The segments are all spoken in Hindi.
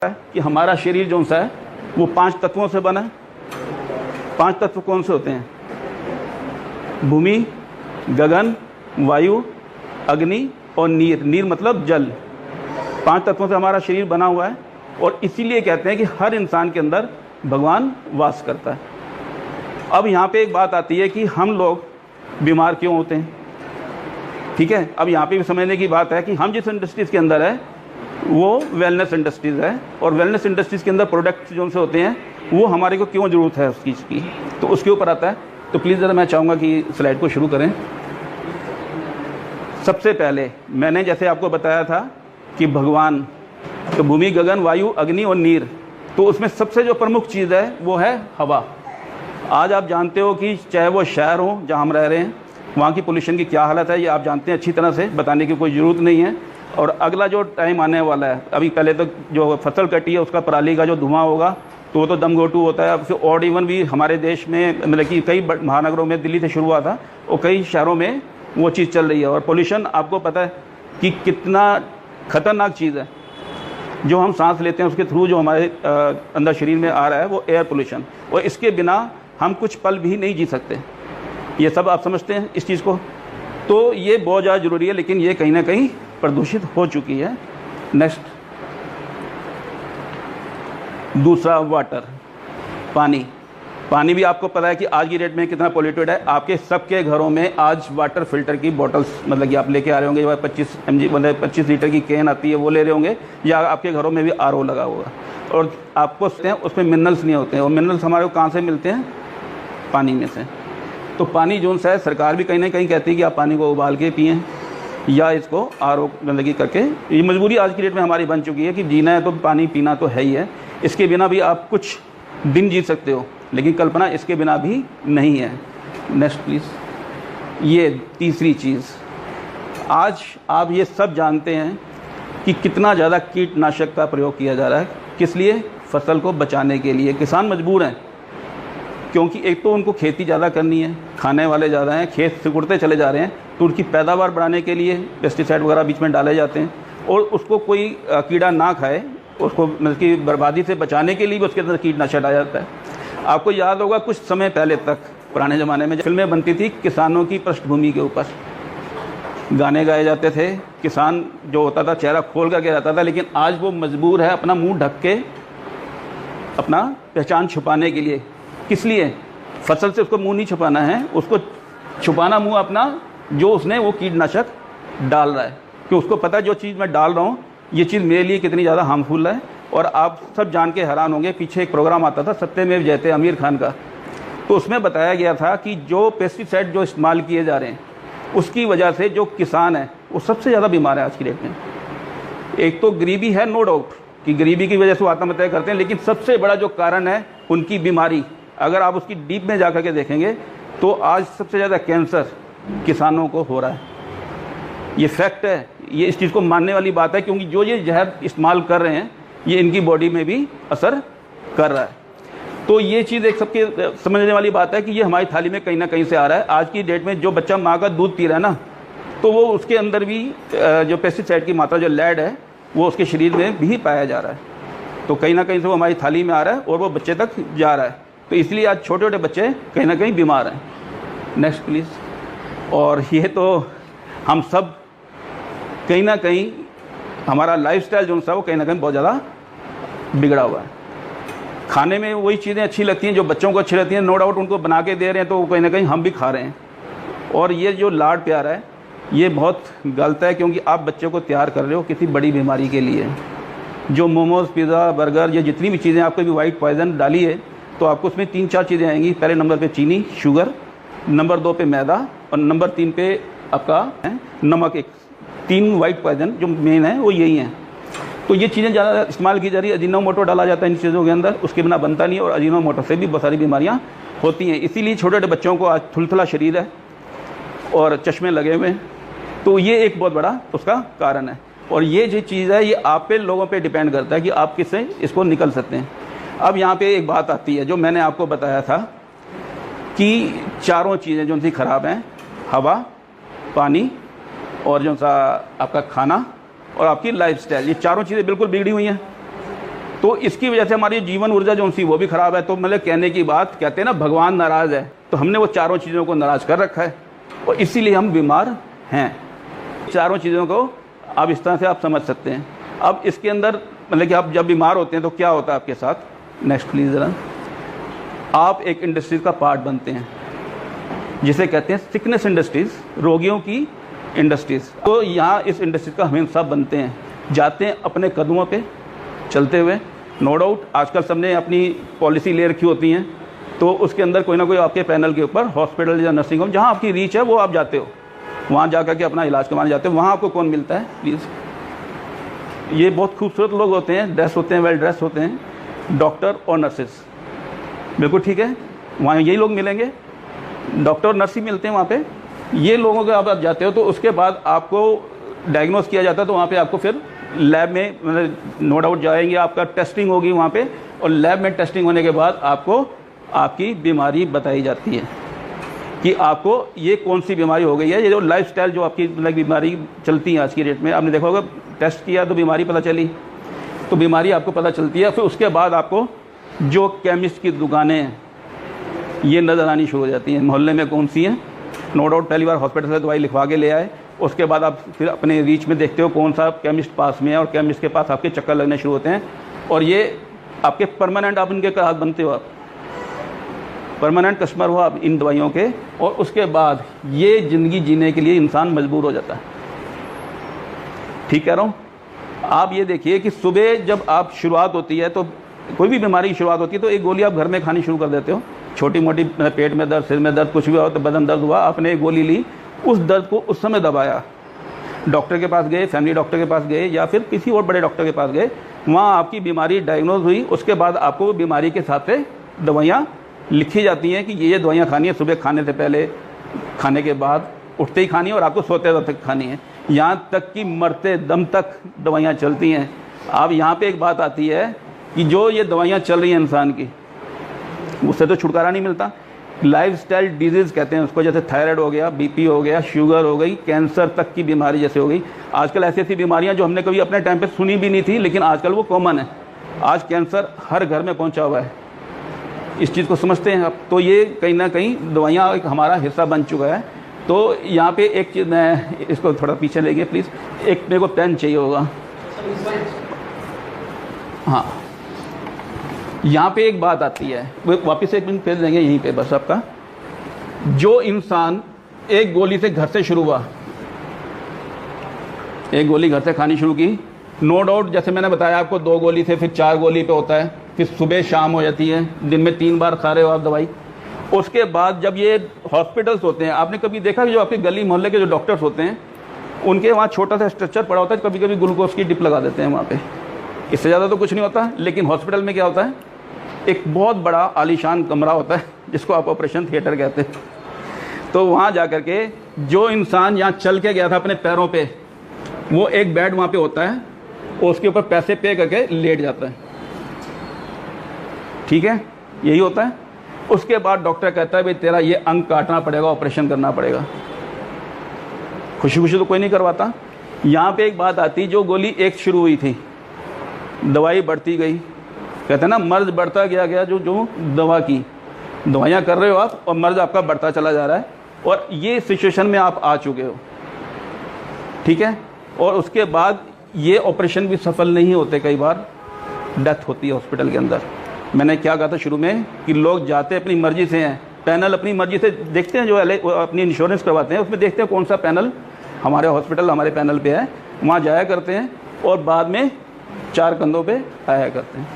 कि हमारा शरीर जो सा है वो 5 तत्वों से बना है। 5 तत्व कौन से होते हैं? भूमि, गगन, वायु, अग्नि और नीर। नीर मतलब जल। 5 तत्वों से हमारा शरीर बना हुआ है और इसीलिए कहते हैं कि हर इंसान के अंदर भगवान वास करता है। अब यहाँ पे एक बात आती है कि हम लोग बीमार क्यों होते हैं, ठीक है। अब यहाँ पे भी समझने की बात है कि हम जिस इंडस्ट्रीज़ के अंदर है वो वेलनेस इंडस्ट्रीज़ है और वेलनेस इंडस्ट्रीज़ के अंदर प्रोडक्ट्स जो से होते हैं वो हमारे को क्यों ज़रूरत है उस चीज़ की, तो उसके ऊपर आता है। तो प्लीज़ ज़रा मैं चाहूँगा कि स्लाइड को शुरू करें। सबसे पहले मैंने जैसे आपको बताया था कि भगवान, तो भूमि, गगन, वायु, अग्नि और नीर, तो उसमें सबसे जो प्रमुख चीज़ है वो है हवा। आज आप जानते हो कि चाहे वो शहर हो जहाँ हम रह रहे हैं, वहाँ की पोल्यूशन की क्या हालत है ये आप जानते हैं अच्छी तरह से, बताने की कोई ज़रूरत नहीं है। और अगला जो टाइम आने वाला है, अभी पहले तो जो फसल कटी है उसका पराली का जो धुआं होगा तो वो तो दमघोटू होता है। अब और इवन भी हमारे देश में मतलब कि कई महानगरों में, दिल्ली से शुरू हुआ था और कई शहरों में वो चीज़ चल रही है। और पोल्यूशन आपको पता है कि कितना खतरनाक चीज़ है। जो हम सांस लेते हैं उसके थ्रू जो हमारे अंदर शरीर में आ रहा है वो एयर पोल्यूशन, और इसके बिना हम कुछ पल भी नहीं जी सकते। ये सब आप समझते हैं इस चीज़ को, तो ये बहुत ज़्यादा ज़रूरी है, लेकिन ये कहीं ना कहीं प्रदूषित हो चुकी है। नेक्स्ट, दूसरा वाटर, पानी। पानी भी आपको पता है कि आज की डेट में कितना पोल्यूटेड है। आपके सबके घरों में आज वाटर फिल्टर की बॉटल्स मतलब कि आप लेके आ रहे होंगे, 25 mg मतलब 25 लीटर की कैन आती है वो ले रहे होंगे, या आपके घरों में भी RO लगा होगा और आपको उसमें मिनरल्स नहीं होते हैं। और मिनरल्स हमारे को कहाँ से मिलते हैं? पानी में से। तो पानी जो है सरकार भी कहीं ना कहीं कहती है कि आप पानी को उबाल के पिएँ या इसको RO गंदगी करके। ये मजबूरी आज की डेट में हमारी बन चुकी है कि जीना है तो पानी पीना तो है ही है। इसके बिना भी आप कुछ दिन जी सकते हो, लेकिन कल्पना इसके बिना भी नहीं है। Next please. ये तीसरी चीज़, आज आप ये सब जानते हैं कि कितना ज़्यादा कीटनाशक का प्रयोग किया जा रहा है। किस लिए? फसल को बचाने के लिए। किसान मजबूर हैं क्योंकि एक तो उनको खेती ज़्यादा करनी है, खाने वाले ज़्यादा हैं, खेत सिकुड़ते चले जा रहे हैं, तो उनकी पैदावार बढ़ाने के लिए पेस्टिसाइड वगैरह बीच में डाले जाते हैं और उसको कोई कीड़ा ना खाए, उसको मतलब कि बर्बादी से बचाने के लिए भी उसके अंदर कीटनाशक डाला जाता है। आपको याद होगा कुछ समय पहले तक, पुराने ज़माने में जब फिल्में बनती थी किसानों की पृष्ठभूमि के ऊपर गाने गाए जाते थे, किसान जो होता था चेहरा खोल करके रहता था, लेकिन आज वो मजबूर है अपना मुंह ढक के अपना पहचान छुपाने के लिए। किस लिए? फसल से उसको मुंह नहीं छुपाना है, उसको छुपाना मुंह अपना जो उसने वो कीटनाशक डाल रहा है, कि उसको पता है जो चीज़ मैं डाल रहा हूँ ये चीज़ मेरे लिए कितनी ज़्यादा हार्मफुल है। और आप सब जान के हैरान होंगे, पीछे एक प्रोग्राम आता था सत्यमेव जयते आमिर खान का, तो उसमें बताया गया था कि जो पेस्टिसाइड जो इस्तेमाल किए जा रहे हैं उसकी वजह से जो किसान है वो सबसे ज़्यादा बीमार है आज की डेट में। एक तो गरीबी है, नो डाउट कि गरीबी की वजह से वो आत्महत्या करते हैं, लेकिन सबसे बड़ा जो कारण है उनकी बीमारी, अगर आप उसकी डीप में जा कर के देखेंगे तो आज सबसे ज़्यादा कैंसर किसानों को हो रहा है। ये फैक्ट है, ये इस चीज़ को मानने वाली बात है, क्योंकि जो ये जहर इस्तेमाल कर रहे हैं ये इनकी बॉडी में भी असर कर रहा है। तो ये चीज़ एक सबके समझने वाली बात है कि ये हमारी थाली में कहीं ना कहीं से आ रहा है। आज की डेट में जो बच्चा माँ का दूध पी रहा है ना, तो वो उसके अंदर भी जो पेस्टिसाइड की मात्रा, जो लेड है, वो उसके शरीर में भी पाया जा रहा है। तो कहीं ना कहीं से वो हमारी थाली में आ रहा है और वो बच्चे तक जा रहा है। तो इसलिए आज छोटे छोटे बच्चे कहीं ना कहीं बीमार हैं। Next please. और ये तो हम सब कहीं ना कहीं, हमारा लाइफस्टाइल जो है वो कहीं ना कहीं बहुत ज़्यादा बिगड़ा हुआ है। खाने में वही चीज़ें अच्छी लगती हैं जो बच्चों को अच्छी लगती हैं, नो डाउट उनको बना के दे रहे हैं तो कहीं ना कहीं हम भी खा रहे हैं। और ये जो लाड प्यार है ये बहुत गलत है, क्योंकि आप बच्चों को तैयार कर रहे हो किसी बड़ी बीमारी के लिए। जो मोमोज़, पिज़्ज़ा, बर्गर, ये जितनी भी चीज़ें आपको भी वाइट पॉइजन डाली है, तो आपको उसमें 3-4 चीज़ें आएंगी। पहले नंबर पे चीनी, शुगर, नंबर 2 पे मैदा और नंबर 3 पे आपका नमक। एक 3 वाइट पॉइजन जो मेन है वो यही हैं। तो ये चीज़ें ज़्यादा इस्तेमाल की जा रही है। अजीनोमोटो डाला जाता है इन चीज़ों के अंदर, उसके बिना बनता नहीं है, और अजीनोमोटो से भी बहुत सारी बीमारियाँ होती हैं। इसीलिए छोटे छोटे बच्चों को आज थुलथुला शरीर है और चश्मे लगे हुए हैं। तो ये एक बहुत बड़ा उसका कारण है। और ये जो चीज़ है ये आप पे, लोगों पे डिपेंड करता है कि आप किससे इसको निकल सकते हैं। अब यहाँ पे एक बात आती है जो मैंने आपको बताया था कि चारों चीज़ें जो सी ख़राब हैं, हवा, पानी और जो सा आपका खाना और आपकी लाइफस्टाइल, ये चारों चीज़ें बिल्कुल बिगड़ी हुई हैं। तो इसकी वजह से हमारी जीवन ऊर्जा जो सी वो भी खराब है। तो मतलब कहने की बात, कहते हैं ना भगवान नाराज़ है, तो हमने वो चारों चीज़ों को नाराज़ कर रखा है और इसीलिए हम बीमार हैं। चारों चीज़ों को आप इस तरह से आप समझ सकते हैं। अब इसके अंदर मतलब कि आप जब बीमार होते हैं तो क्या होता है आपके साथ, नेक्स्ट प्लीज़ ज़रा, आप एक इंडस्ट्रीज़ का पार्ट बनते हैं जिसे कहते हैं सिकनेस इंडस्ट्रीज़, रोगियों की इंडस्ट्रीज़। तो यहाँ इस इंडस्ट्रीज़ का हम हिस्सा बनते हैं, जाते हैं अपने कदमों पे चलते हुए। नो डाउट आजकल सबने अपनी पॉलिसी ले रखी होती हैं, तो उसके अंदर कोई ना कोई आपके पैनल के ऊपर हॉस्पिटल या नर्सिंग होम जहाँ आपकी रीच है वो आप जाते हो, वहाँ जा कर के अपना इलाज करवाने जाते हो। वहाँ आपको कौन मिलता है प्लीज़, ये बहुत खूबसूरत लोग होते हैं, ड्रेस होते हैं, वेल ड्रेस होते हैं, डॉक्टर और नर्सेस, बिल्कुल ठीक है, वहाँ यही लोग मिलेंगे, डॉक्टर और नर्स ही मिलते हैं वहाँ पे। ये लोगों के आप जाते हो तो उसके बाद आपको डायग्नोस किया जाता है, तो वहाँ पे आपको फिर लैब में मतलब नो डाउट जाएंगे, आपका टेस्टिंग होगी वहाँ पे, और लैब में टेस्टिंग होने के बाद आपको आपकी बीमारी बताई जाती है कि आपको ये कौन सी बीमारी हो गई है। ये जो लाइफस्टाइल जो आपकी मतलब बीमारी चलती है आज की डेट में, आपने देखा होगा टेस्ट किया तो बीमारी पता चली, तो बीमारी आपको पता चलती है। फिर उसके बाद आपको जो केमिस्ट की दुकानें हैं ये नज़र आनी शुरू हो जाती हैं, मोहल्ले में कौन सी हैं। नो डाउट पहली बार हॉस्पिटल से दवाई लिखवा के ले आए, उसके बाद आप फिर अपने रीच में देखते हो कौन सा केमिस्ट पास में है, और केमिस्ट के पास आपके चक्कर लगने शुरू होते हैं, और ये आपके परमानेंट आप इनके ग्राहक बनते हो, आप परमानेंट कस्टमर हो आप इन दवाइयों के। और उसके बाद ये ज़िंदगी जीने के लिए इंसान मजबूर हो जाता है। ठीक कह रहा हूँ? आप ये देखिए कि सुबह जब आप शुरुआत होती है, तो कोई भी बीमारी की शुरुआत होती है तो एक गोली आप घर में खानी शुरू कर देते हो, छोटी मोटी पेट में दर्द, सिर में दर्द, कुछ भी हो तो बदन दर्द हुआ, आपने एक गोली ली, उस दर्द को उस समय दबाया, डॉक्टर के पास गए, फैमिली डॉक्टर के पास गए या फिर किसी और बड़े डॉक्टर के पास गए, वहाँ आपकी बीमारी डायग्नोज हुई, उसके बाद आपको बीमारी के साथ से दवाइयाँ लिखी जाती हैं कि ये दवाइयाँ खानी है, सुबह खाने से पहले, खाने के बाद, उठते ही खानी है और आपको सोते वक्त तक खानी है, यहाँ तक कि मरते दम तक दवाइयाँ चलती हैं। अब यहाँ पे एक बात आती है कि जो ये दवाइयाँ चल रही हैं इंसान की, उससे तो छुटकारा नहीं मिलता। लाइफस्टाइल डिजीज़ कहते हैं उसको, जैसे थायराइड हो गया, बीपी हो गया, शुगर हो गई, कैंसर तक की बीमारी जैसे हो गई। आजकल ऐसी ऐसी बीमारियां जो हमने कभी अपने टाइम पे सुनी भी नहीं थी, लेकिन आजकल वो कॉमन है। आज कैंसर हर घर में पहुंचा हुआ है, इस चीज़ को समझते हैं आप। तो ये कहीं ना कहीं दवाइयाँ एक हमारा हिस्सा बन चुका है। तो यहाँ पे एक चीज़, मैं इसको थोड़ा पीछे ले गए प्लीज़, एक मेरे को पेन चाहिए होगा। हाँ, यहाँ पे एक बात आती है, वो वापस एक मिनट भेज देंगे यहीं पे बस आपका। जो इंसान एक गोली से घर से शुरू हुआ, एक गोली घर से खानी शुरू की, नो डाउट जैसे मैंने बताया आपको 2 गोली से फिर 4 गोली पे होता है, फिर सुबह शाम हो जाती है, दिन में 3 बार खा रहे हो आप दवाई। उसके बाद जब ये हॉस्पिटल्स होते हैं, आपने कभी देखा कि जो आपके गली मोहल्ले के जो डॉक्टर्स होते हैं उनके वहाँ छोटा सा स्ट्रक्चर पड़ा होता है, कभी कभी ग्लूकोज की डिप लगा देते हैं वहाँ पे, इससे ज़्यादा तो कुछ नहीं होता। लेकिन हॉस्पिटल में क्या होता है, एक बहुत बड़ा आलीशान कमरा होता है जिसको आप ऑपरेशन थिएटर कहते हैं। तो वहाँ जा कर के जो इंसान यहाँ चल के गया था अपने पैरों पे, वो एक बेड वहाँ पे होता है, उसके ऊपर पैसे पे करके लेट जाता है। ठीक है, यही होता है। उसके बाद डॉक्टर कहता है भाई तेरा ये अंग काटना पड़ेगा, ऑपरेशन करना पड़ेगा। खुशी खुशी तो कोई नहीं करवाता। यहाँ पे एक बात आती, जो गोली एक शुरू हुई थी, दवाई बढ़ती गई, कहते हैं ना मर्ज बढ़ता गया जो दवा की दवाइयाँ कर रहे हो आप, और मर्ज आपका बढ़ता चला जा रहा है, और ये सिचुएशन में आप आ चुके हो। ठीक है, और उसके बाद ये ऑपरेशन भी सफल नहीं होते, कई बार डेथ होती है हॉस्पिटल के अंदर। मैंने क्या कहा था शुरू में कि लोग जाते अपनी मर्जी से हैं, पैनल अपनी मर्जी से देखते हैं, जो अपनी इंश्योरेंस करवाते हैं उसमें देखते हैं कौन सा पैनल हमारे हॉस्पिटल हमारे पैनल पे है, वहाँ जाया करते हैं और बाद में 4 कंधों पे आया करते हैं।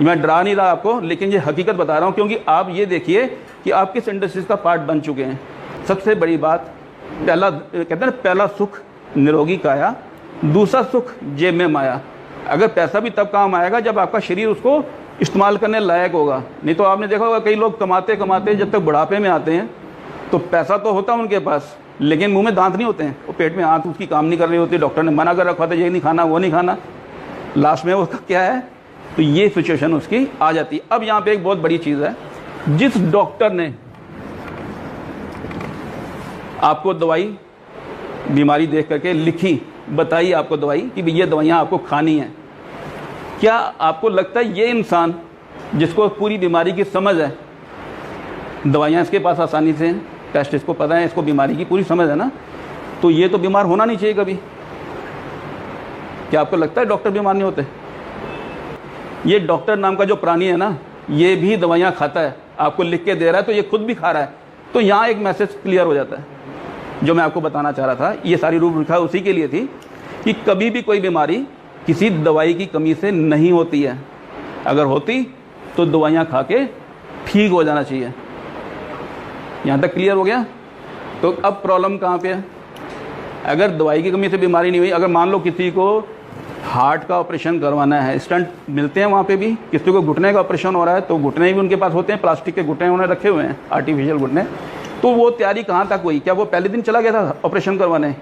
मैं डरा नहीं रहा आपको, लेकिन ये हकीकत बता रहा हूँ, क्योंकि आप ये देखिए कि आप किस इंडस्ट्रीज का पार्ट बन चुके हैं। सबसे बड़ी बात, पहला कहते हैं पहला सुख निरोगी काया, दूसरा सुख जेब में माया। अगर पैसा भी तब काम आएगा जब आपका शरीर उसको इस्तेमाल करने लायक होगा। नहीं तो आपने देखा होगा कई लोग कमाते कमाते जब तक बुढ़ापे में आते हैं तो पैसा तो होता है उनके पास, लेकिन मुंह में दांत नहीं होते हैं, वो पेट में आंत उसकी काम नहीं कर रही होती, डॉक्टर ने मना कर रखा था ये नहीं खाना वो नहीं खाना, लास्ट में उसका क्या है, तो ये सिचुएशन उसकी आ जाती है। अब यहाँ पे एक बहुत बड़ी चीज़ है, जिस डॉक्टर ने आपको दवाई बीमारी देख करके लिखी, बताई आपको दवाई कि ये दवाइयाँ आपको खानी है, क्या आपको लगता है ये इंसान जिसको पूरी बीमारी की समझ है, दवाइयाँ इसके पास आसानी से हैं, टेस्ट इसको पता है, इसको बीमारी की पूरी समझ है ना, तो ये तो बीमार होना नहीं चाहिए कभी। क्या आपको लगता है डॉक्टर बीमार नहीं होते? ये डॉक्टर नाम का जो प्राणी है ना, ये भी दवाइयाँ खाता है, आपको लिख के दे रहा है, तो ये खुद भी खा रहा है। तो यहाँ एक मैसेज क्लियर हो जाता है जो मैं आपको बताना चाह रहा था। ये सारी रूपरेखा उसी के लिए थी कि कभी भी कोई बीमारी किसी दवाई की कमी से नहीं होती है। अगर होती तो दवाइयाँ खा के ठीक हो जाना चाहिए। यहाँ तक क्लियर हो गया? तो अब प्रॉब्लम कहाँ पे है? अगर दवाई की कमी से बीमारी नहीं हुई, अगर मान लो किसी को हार्ट का ऑपरेशन करवाना है, स्टंट मिलते हैं वहाँ पे भी, किसी को घुटने का ऑपरेशन हो रहा है तो घुटने भी उनके पास होते हैं, प्लास्टिक के घुटने उन्होंने रखे हुए हैं, आर्टिफिशियल घुटने। तो वो तैयारी कहाँ तक हुई? क्या वो पहले दिन चला गया था ऑपरेशन करवाने?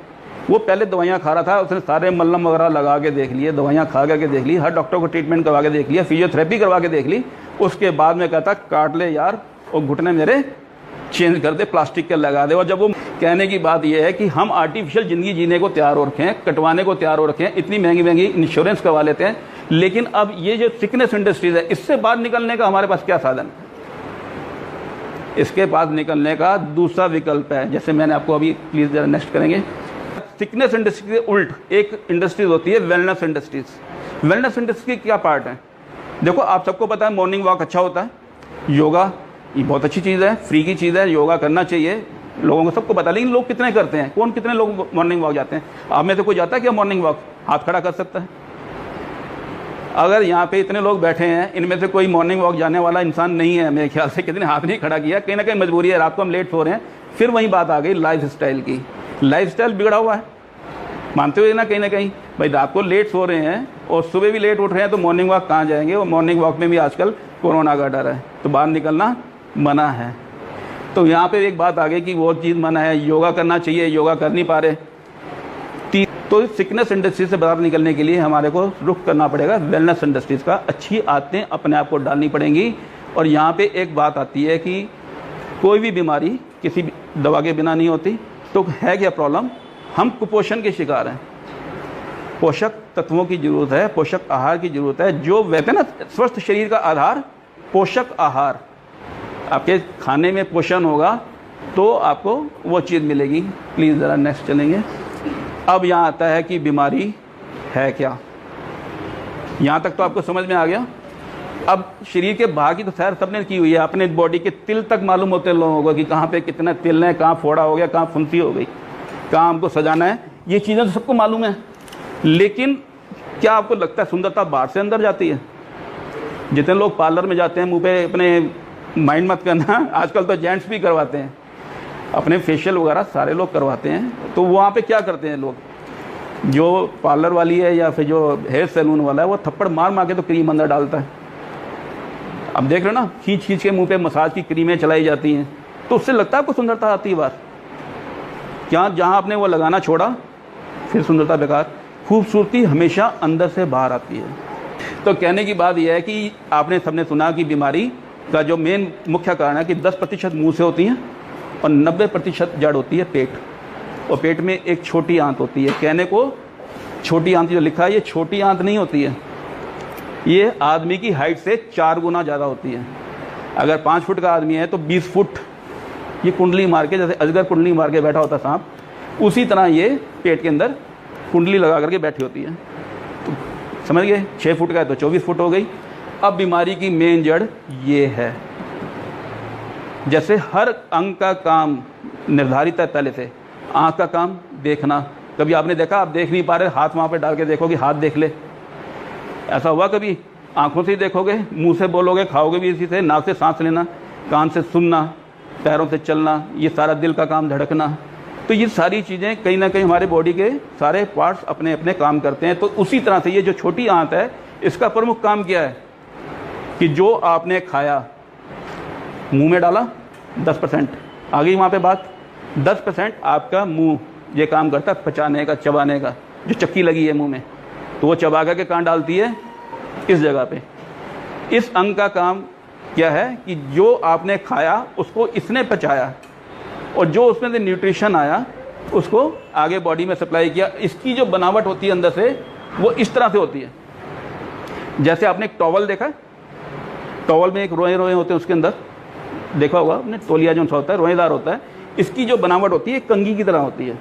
वो पहले दवाइयाँ खा रहा था, उसने सारे मल्लम वगैरह लगा के देख लिए, दवाइयाँ खा करके देख ली, हर डॉक्टर को ट्रीटमेंट करवा के देख लिया, फिजियोथेरेपी करवा के देख ली, उसके बाद में कहता काट ले यार और घुटने मेरे चेंज कर दे, प्लास्टिक के लगा दे। और जब वो कहने की बात यह है कि हम आर्टिफिशियल ज़िंदगी जीने को तैयार हो रखे हैं, कटवाने को तैयार हो रखे हैं, इतनी महंगी महंगी इंश्योरेंस करवा लेते हैं, लेकिन अब ये जो सिकनेस इंडस्ट्रीज है, इससे बाहर निकलने का हमारे पास क्या साधन है? इसके पास निकलने का दूसरा विकल्प है, जैसे मैंने आपको अभी, प्लीज़ जरा नेक्स्ट करेंगे। सिकनेस इंडस्ट्री के उल्ट एक इंडस्ट्रीज होती है वेलनेस इंडस्ट्रीज। वेलनेस इंडस्ट्री क्या पार्ट है? देखो आप सबको पता है मॉर्निंग वॉक अच्छा होता है, योगा ये बहुत अच्छी चीज़ है, फ्री की चीज़ है, योगा करना चाहिए, लोगों को सबको पता है, लेकिन लोग कितने करते हैं? कौन कितने लोग मॉर्निंग वॉक जाते हैं? आप में से कोई जाता है क्या मॉर्निंग वॉक? हाथ खड़ा कर सकता है? अगर यहाँ पे इतने लोग बैठे हैं, इनमें से कोई मॉर्निंग वॉक जाने वाला इंसान नहीं है मेरे ख्याल से, कितने हाथ नहीं खड़ा किया। कहीं ना कहीं मजबूरी है, रात को हम लेट सो रहे हैं। फिर वही बात आ गई लाइफ स्टाइल की। लाइफ स्टाइल बिगड़ा हुआ है, मानते हो ना कहीं भाई, रात को लेट सो रहे हैं और सुबह भी लेट उठ रहे हैं, तो मॉर्निंग वॉक कहाँ जाएंगे? और मॉर्निंग वॉक में भी आजकल कोरोना का डर है, तो बाहर निकलना मना है। तो यहाँ पे एक बात आ गई कि वो चीज़ मना है, योगा करना चाहिए, योगा कर नहीं पा रहे। तो सिकनेस इंडस्ट्री से बाहर निकलने के लिए हमारे को रुख करना पड़ेगा वेलनेस इंडस्ट्रीज़ का। अच्छी आदतें अपने आप को डालनी पड़ेंगी। और यहाँ पे एक बात आती है कि कोई भी बीमारी किसी दवा के बिना नहीं होती। तो है क्या प्रॉब्लम? हम कुपोषण के शिकार हैं। पोषक तत्वों की ज़रूरत है, पोषक आहार की ज़रूरत है। जो कहते हैं ना, स्वस्थ शरीर का आधार पोषक आहार। आपके खाने में पोषण होगा तो आपको वो चीज़ मिलेगी। प्लीज़ ज़रा नेक्स्ट चलेंगे। अब यहाँ आता है कि बीमारी है क्या। यहाँ तक तो आपको समझ में आ गया। अब शरीर के बाहर की तो सैर सबने की हुई है, अपने बॉडी के तिल तक मालूम होते हैं लोगों को कि कहाँ पे कितना तिल है, कहाँ फोड़ा हो गया, कहाँ फुंसी हो गई, कहाँ हमको सजाना है। ये चीज़ें तो सबको मालूम है, लेकिन क्या आपको लगता है सुंदरता बाहर से अंदर जाती है? जितने लोग पार्लर में जाते हैं, मुँह पे अपने माइंड मत करना, आजकल तो जेंट्स भी करवाते हैं, अपने फेशियल वगैरह सारे लोग करवाते हैं। तो वहाँ पे क्या करते हैं लोग, जो पार्लर वाली है या फिर जो हेयर सैलून वाला है, वो थप्पड़ मार मार के तो क्रीम अंदर डालता है। अब देख रहे हो ना, खींच खींच के मुंह पे मसाज की क्रीमें चलाई जाती हैं, तो उससे लगता है आपको सुंदरता आती है बात? क्या जहाँ आपने वो लगाना छोड़ा फिर सुंदरता बेकार? खूबसूरती हमेशा अंदर से बाहर आती है। तो कहने की बात यह है कि आपने सबने सुना कि बीमारी का जो मेन मुख्य कारण है कि 10% मुँह से होती है और 90% जड़ होती है पेट। और पेट में एक छोटी आंत होती है। कहने को छोटी आंत जो लिखा है, ये छोटी आंत नहीं होती है, ये आदमी की हाइट से 4 गुना ज़्यादा होती है। अगर 5 फुट का आदमी है तो 20 फुट ये कुंडली मार के, जैसे अजगर कुंडली मार के बैठा होता सांप, उसी तरह ये पेट के अंदर कुंडली लगा करके बैठी होती है। तो समझ गए, 6 फुट का है तो 24 फुट हो गई। अब बीमारी की मेन जड़ ये है। जैसे हर अंग का काम निर्धारित है पहले से। आँख का काम देखना, कभी आपने देखा आप देख नहीं पा रहे, हाथ वहाँ पे डाल के देखो कि हाथ देख ले, ऐसा हुआ कभी? आंखों से ही देखोगे, मुंह से बोलोगे, खाओगे भी इसी से, नाक से सांस लेना, कान से सुनना, पैरों से चलना, ये सारा दिल का काम धड़कना। तो ये सारी चीज़ें कहीं ना कहीं हमारे बॉडी के सारे पार्ट्स अपने अपने काम करते हैं। तो उसी तरह से ये जो छोटी आंत है, इसका प्रमुख काम क्या है कि जो आपने खाया मुंह में डाला, 10% आ गई वहाँ पे बात। 10% आपका मुंह ये काम करता है पचाने का, चबाने का। जो चक्की लगी है मुंह में, तो वो चबा के कहाँ डालती है? इस जगह पे। इस अंग का काम क्या है कि जो आपने खाया उसको इसने पचाया और जो उसमें से न्यूट्रिशन आया उसको आगे बॉडी में सप्लाई किया। इसकी जो बनावट होती है अंदर से, वो इस तरह से होती है। जैसे आपने एक टॉवल देखा है, टॉवल में एक रोए रोए होते हैं, उसके अंदर देखा होगा आपने, तौलिया जो सा होता है रोएदार होता है, इसकी जो बनावट होती है कंघी की तरह होती है,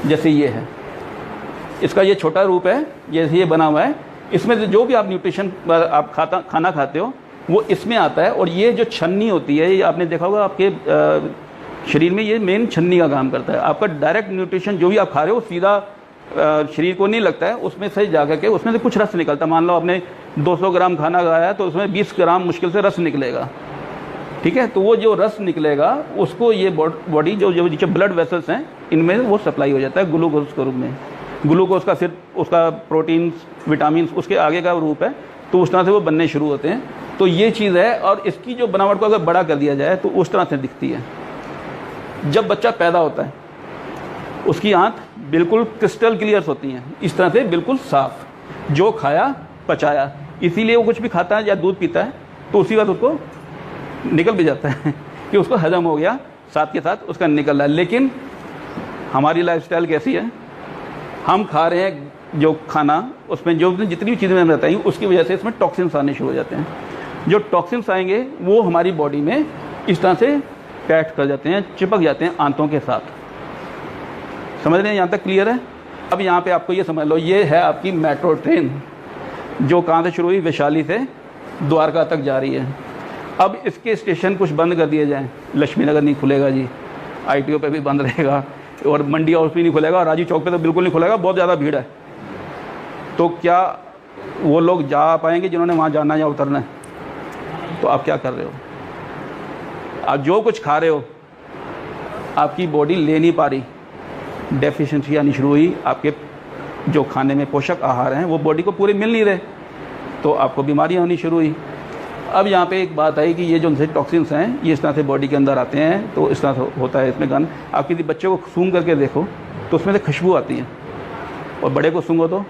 जैसे ये है, इसका ये छोटा रूप है, जैसे ये बना हुआ है, इसमें से जो भी आप न्यूट्रिशन आप खाना खाते हो वो इसमें आता है। और ये जो छन्नी होती है, ये आपने देखा होगा आपके शरीर में, ये मेन छन्नी का काम करता है। आपका डायरेक्ट न्यूट्रिशन जो भी आप खा रहे हो सीधा शरीर को नहीं लगता है, उसमें से जाकर के उसमें से कुछ रस निकलता है। मान लो आपने 200 ग्राम खाना खाया है तो उसमें 20 ग्राम मुश्किल से रस निकलेगा, ठीक है। तो वो जो रस निकलेगा उसको ये बॉडी जो नीचे ब्लड वेसल्स हैं इनमें वो सप्लाई हो जाता है ग्लूकोज के रूप में। ग्लूकोज का सिर्फ उसका प्रोटीन्स विटामिन्स उसके आगे का रूप है, तो उस तरह से वो बनने शुरू होते हैं। तो ये चीज़ है, और इसकी जो बनावट को अगर बड़ा कर दिया जाए तो उस तरह से दिखती है। जब बच्चा पैदा होता है उसकी आंत बिल्कुल क्रिस्टल क्लियर होती हैं, इस तरह से बिल्कुल साफ, जो खाया पचाया। इसीलिए वो कुछ भी खाता है या दूध पीता है तो उसी वक्त उसको निकल भी जाता है कि उसको हजम हो गया, साथ के साथ उसका निकल रहा है। लेकिन हमारी लाइफस्टाइल कैसी है, हम खा रहे हैं जो खाना, उसमें जो जितनी भी चीज़ें मैंने बताई उसकी वजह से इसमें टॉक्सिन्स आने शुरू हो जाते हैं। जो टॉक्सिन्स आएंगे वो हमारी बॉडी में इस तरह से पैट कर जाते हैं, चिपक जाते हैं आंतों के साथ। समझ रहे हैं, यहाँ तक क्लियर है। अब यहाँ पे आपको ये समझ लो, ये है आपकी मेट्रो ट्रेन जो कहाँ से शुरू हुई, वैशाली से द्वारका तक जा रही है। अब इसके स्टेशन कुछ बंद कर दिए जाएँ, लक्ष्मी नगर नहीं खुलेगा जी, ITO पे भी बंद रहेगा, और मंडी हाउस भी नहीं खुलेगा, और राजीव चौक पे तो बिल्कुल नहीं खुलेगा, बहुत ज़्यादा भीड़ है। तो क्या वो लोग जा पाएंगे जिन्होंने वहाँ जाना या उतरना है? तो आप क्या कर रहे हो, आप जो कुछ खा रहे हो आपकी बॉडी ले नहीं पा रही, डेफिशिएंसी आनी शुरू हुई, आपके जो खाने में पोषक आहार हैं वो बॉडी को पूरे मिल नहीं रहे, तो आपको बीमारियाँ होनी शुरू हुई। अब यहाँ पे एक बात आई कि ये जो उनसे टॉक्सिन्स हैं ये इस तरह से बॉडी के अंदर आते हैं, तो इस तरह से होता है इसमें गन। आप किसी बच्चे को सूंघ करके देखो तो उसमें से खुशबू आती है, और बड़े को सूंघो तो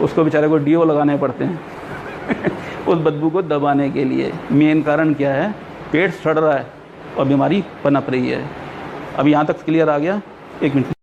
उसको बेचारे को डीओ लगाने पड़ते हैं उस बदबू को दबाने के लिए। मेन कारण क्या है, पेट सड़ रहा है और बीमारी पनप रही है। अब यहाँ तक क्लियर आ गया? एक मिनट।